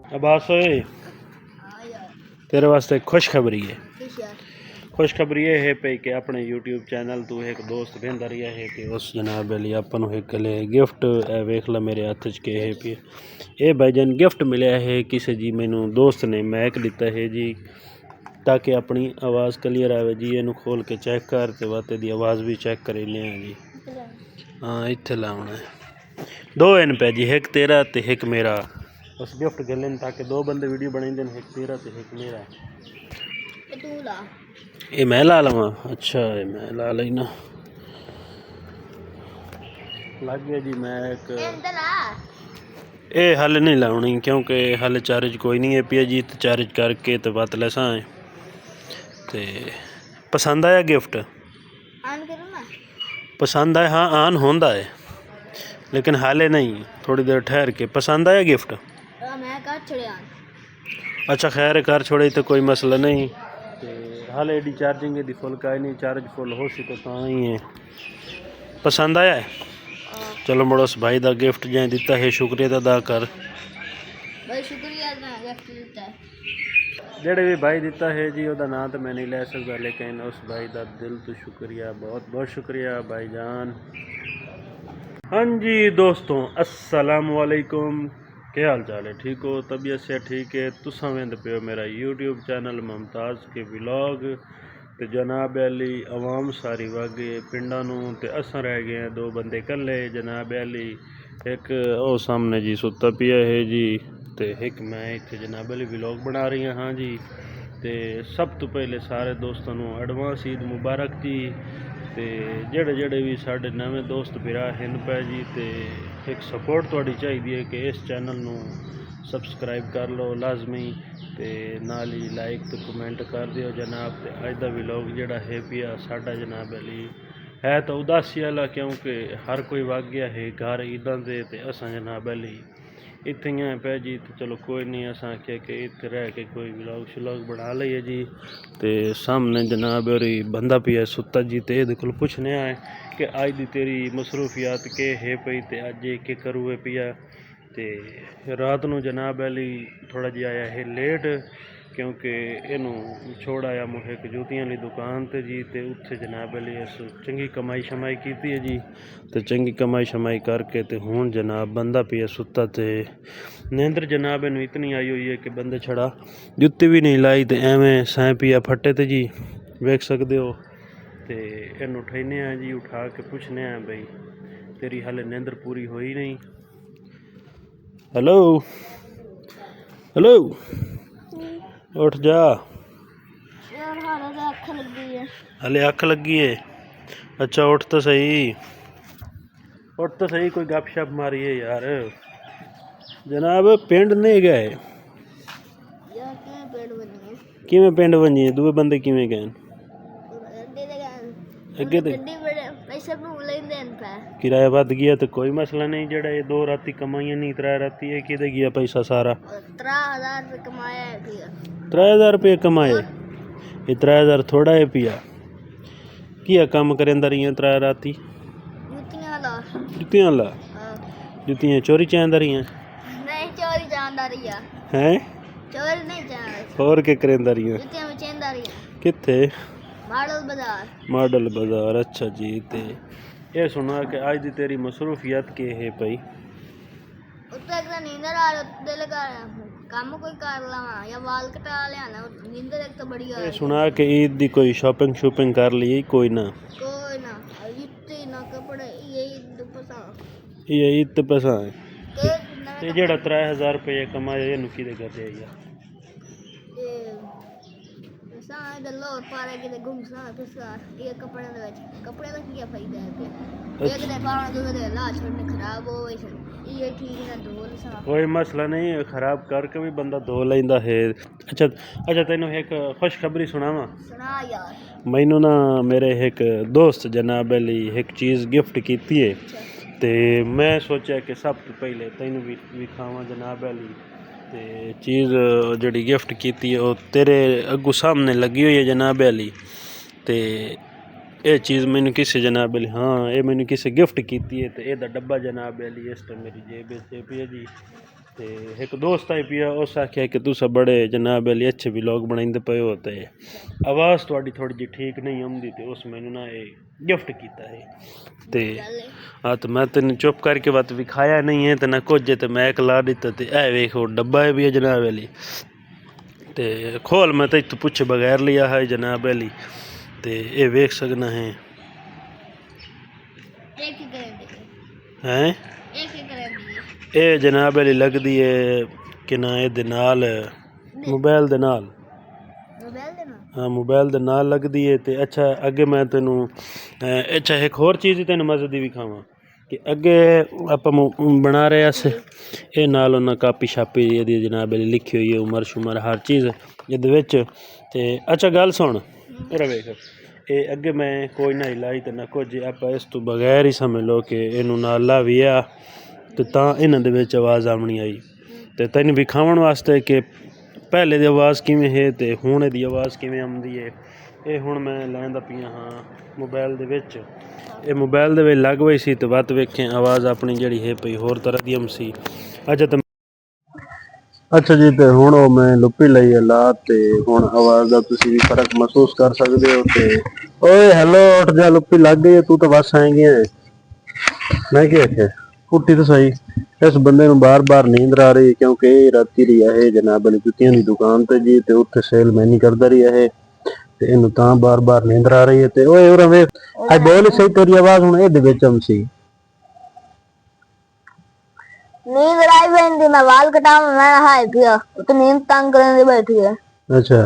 अब्बास ओए तेरे वास्ते खुशखबरी है। खुशखबरी ये है पे कि अपने यूट्यूब चैनल तू एक दोस्त भेंदा रहा है कि उस जनाब अली अपन एक ले गिफ्ट वेख ला मेरे हथ च के है पे ये भाईजान गिफ्ट मिलया है किसी जी मैनू दोस्त ने मैक दिता है जी ताकि अपनी आवाज़ क्लीयर आवे जी। इनू खोल के चेक कर ते वाते दी आवाज़ भी चेक कर लिया जी। हाँ इत्थे लाउना है दो इन पे जी एक तेरा ते एक मेरा उस गिफ्ट गले ताकि दो बंदे वीडियो बनाई देन एक तेरा ते एक मेरा। ये मैं ला लवा अच्छा ये मैं ला लेना लग गया जी। मैं एक ये हल नहीं लाउनी क्योंकि हल चार्ज कोई नहीं है पिया जी तो चार्ज करके तो बात लैसा है ते पसंद आया गिफ्ट पसंद आया। हाँ आन होंदा है लेकिन हाले नहीं थोड़ी देर ठहर के पसंद आया गिफ्ट। अच्छा खैर कर छोड़े तो कोई मसला नहीं हाल एडी चार्जिंग दी फुल का नहीं चार्ज फुल हो सी तो ही है पसंद आया है। चलो मुड़ो उस भाई दा गिफ्ट जै दिता है शुक्रिया अदा कर जेड़े भी भाई दिता है जी ओदा नाम तो मैं नहीं ले सकता लेकिन उस भाई दा दिल तो शुक्रिया बहुत बहुत शुक्रिया भाईजान। हाँ जी दोस्तों अस्सलाम वालेकुम क्या हाल चाल है ठीक हो तबीयत से ठीक है तुसा वेंद पे मेरा यूट्यूब चैनल मुमताज़ के व्लॉग ते जनाब अली आवाम सारी वागे पिंडा नूं ते असां रह गए हैं दो बंदे कल्ले जनाब अली एक ओ सामने जी सुता पिया है जी ते एक मैं इत्थे जनाब अली व्लॉग बना रही हाँ जी। ते सब तो पहले सारे दोस्तों नूं एडवांस ईद मुबारक जी ते जेड़े जेड़े भी साढ़े नवे दोस्त भरा हैं पै जी ते एक सपोर्ट थोड़ी चाहिए कि इस चैनल नूं सबसक्राइब कर लो लाजमी ते नाल ही लाइक तो कमेंट कर दियो जनाब। ते अज दा व्लॉग जेड़ा है पिया साडा जनाब अली है तो उदासी वाला क्योंकि हर कोई वग गया है घर ईदां दे ते असां जनाब अली इत्थे ही पै जी। तो चलो कोई नहीं असां आख्या कि इत्थे रह के कोई व्लॉग श्लॉग बना लईए जी। ते सामने जनाब होरी बंदा पिया सुता जी ते इहदे कोल पुछने आए कि अज दी तेरी मसरूफियात के है पई ते अज के करूए पिया। ते रात नूं जनाब अली थोड़ा जिहा आया है लेट क्योंकि इनू छोड़ आया मुझे एक जूतियां वाली दुकान ते जी ते उत्थे जनाब अली इस चंगी कमाई शमाई की है जी। तो चंगी कमाई शमाई करके तो हुण जनाब बंदा पिया सुता ते नींदर जनाब इनू इतनी आई हुई है कि बंदे छड़ा जुत्ती भी नहीं लाई तो एवें सैं पिया फटे ते जी वेख सकते हो। तो इनू उठाने जी उठा के पुछने बई तेरी हाले नींदर पूरी हुई नहीं। हेलो हेलो उठ जा हले अख लगी है। अच्छा उठ तो सही कोई गपशप मारिए यार। जनाब पिंड नहीं गए किवें पिंड बनिए दूए बंदे किवें गए अगे तो किराया बद गया तो कोई मसला नहीं जेड़ा ये दो राती कमाइया नहीं त्रै राती ये किदे गया पैसा सारा 3000 रुपये कमाए ये 3000 थोड़ा है पिया किया कम करेंदा रही त्रै राती जुत्तियां ला जुत्तियां चोरी चांदा रही हैं और के करेंदा रही कित्थे मॉडल बाजार। अच्छा जी ते ये सुना कि आज दी तेरी मसरूफियत के है पई ये सुना कि ईद दी कोई शॉपिंग शूपिंग कर ली कोई ना ये ईद तो पैसा है जेड़ा 3000 रुपये कमाए इनू किदे करदे यार कोई मसला नहीं खराब करके भी बंदा धो लेंदा है। अच्छा अच्छा तेनों एक खुशखबरी सुनावा मैनू ना मेरे एक दोस्त जनाब अली एक चीज़ गिफ्ट की है ते मैं सोचा कि सब तो पहले तेनू भी विखावा जनाब अली ते चीज़ जड़ी गिफ्ट की है वो तेरे अगू सामने लगी हुई है जनाब अली। तो ये चीज़ मैनू किसी जनाब अली हाँ ये मैनू किसी गिफ्ट की है तो यदा डब्बा जनाब अली इस टाइम मेरी जेब पे है जी। ते एक दोस्त आई पिया उस आख्या कि तुस बड़े जनाब अली अच्छे व्लॉग बनाइंदे पे हो ते आवाज़ थोड़ी थोड़ी जी ठीक नहीं आउंदी ते उस मैनू ना ये गिफ्ट किया है ते हाँ तो मैं तेन चुप करके बात विखाया नहीं है तो ना कुछ तो मैं एक ला दिता ते ऐ वेख डब्बा है भी है जनाब अली ते खोल मैं तो इतों पूछे बगैर लिया है जनाब अली ते ये वेख सकना है हैं ਇਹ ਜਨਾਬ ਅਲੀ ਲੱਗਦੀ ਏ ਕਿ ਨਾ ਇਹਦੇ ਨਾਲ ਮੋਬਾਈਲ ਦੇ ਨਾਲ ਹਾਂ ਮੋਬਾਈਲ ਦੇ ਨਾਲ ਲੱਗਦੀ ਏ ਤੇ ਅੱਛਾ ਅੱਗੇ ਮੈਂ ਤੈਨੂੰ ਅੱਛਾ ਇੱਕ ਹੋਰ ਚੀਜ਼ ਤੈਨੂੰ ਮਜ਼ੇ ਦੀ ਵਿਖਾਵਾਂ ਕਿ ਅੱਗੇ ਆਪਾਂ ਬਣਾ ਰਹੇ ਅਸ ਇਹ ਨਾਲ ਉਹਨਾਂ ਕਾਪੀ ਛਾਪੀ ਇਹਦੀ ਜਨਾਬ ਅਲੀ ਲਿਖੀ ਹੋਈ ਹੈ ਉਮਰ ਸ਼ੁਮਰ ਹਰ ਚੀਜ਼ ਇਹਦੇ ਵਿੱਚ ਤੇ ਅੱਛਾ ਗੱਲ ਸੁਣ ਮੇਰਾ ਵੇਖ ਇਹ ਅੱਗੇ ਮੈਂ ਕੋਈ ਨਾ ਹਿਲਾਈ ਤੇ ਨਾ ਕੁਝ ਆਪਾਂ ਇਸ ਤੋਂ ਬਗੈਰ ਹੀ ਸਮਝ ਲਓ ਕਿ ਇਹਨੂੰ ਨਾਲਾ ਵੀ ਆ ਤੇ ਤਾਂ ਇਹਨਾਂ ਦੇ ਵਿੱਚ ਆਵਾਜ਼ ਆਉਣੀ ਆਈ ਤੇ ਤੈਨੂੰ ਵਿਖਾਉਣ ਵਾਸਤੇ ਕਿ ਪਹਿਲੇ ਦੀ ਆਵਾਜ਼ ਕਿਵੇਂ ਹੈ ਤੇ ਹੁਣ ਇਹਦੀ ਆਵਾਜ਼ ਕਿਵੇਂ ਆਉਂਦੀ ਹੈ ਇਹ ਹੁਣ ਮੈਂ ਲੈਂਦਾ ਪਿਆ ਹਾਂ ਮੋਬਾਈਲ ਦੇ ਵਿੱਚ ਇਹ ਮੋਬਾਈਲ ਦੇ ਵਿੱਚ ਲੱਗ ਪਈ ਸੀ ਤੇ ਵੱਧ ਵੇਖੇ ਆਵਾਜ਼ ਆਪਣੀ ਜਿਹੜੀ ਹੈ ਪਈ ਹੋਰ ਤਰ੍ਹਾਂ ਦੀ ਸੀ ਅੱਛਾ ਜੀ ਤੇ ਹੁਣ ਉਹ ਮੈਂ ਲੁੱਪੀ ਲਈ ਲਾ ਤੇ ਹੁਣ ਆਵਾਜ਼ ਦਾ ਤੁਸੀਂ ਵੀ ਫਰਕ ਮਹਿਸੂਸ ਕਰ ਸਕਦੇ ਹੋ ਤੇ ਓਏ ਹੈਲੋ ਉੱਠ ਜਾ ਲੁੱਪੀ ਲੱਗ ਗਈ ਤੂੰ ਤਾਂ ਬਸ ਆਏਂਗੀ ਮੈਂ ਕੀ ਆਖਿਆ ਉੱਠੀ ਤਾਂ ਸਹੀ ਇਸ ਬੰਦੇ ਨੂੰ ਬਾਰ-ਬਾਰ ਨੀਂਦ ਆ ਰਹੀ ਕਿਉਂਕਿ ਇਹ ਰਾਤੀ ਰਹੀ ਹੈ ਜਨਾਬ ਅਲੀ ਜੁੱਤੀਆਂ ਦੀ ਦੁਕਾਨ ਤੇ ਜੀ ਤੇ ਉੱਥੇ ਸੇਲ ਮੈਨੀ ਕਰਦਾ ਰਿਹਾ ਹੈ ਤੇ ਇਹਨੂੰ ਤਾਂ ਬਾਰ-ਬਾਰ ਨੀਂਦ ਆ ਰਹੀ ਹੈ ਤੇ ਓਏ ਉਰੇ ਵੇਖ ਆ ਬੋਲ ਸਹੀ ਤੇਰੀ ਆਵਾਜ਼ ਹੁਣ ਇਹਦੇ ਵਿੱਚ ਆਉਂਦੀ नींद आई बहन मैं बाल कटाऊं मैं नहाए पिया तो नींद तंग करने बैठी है अच्छा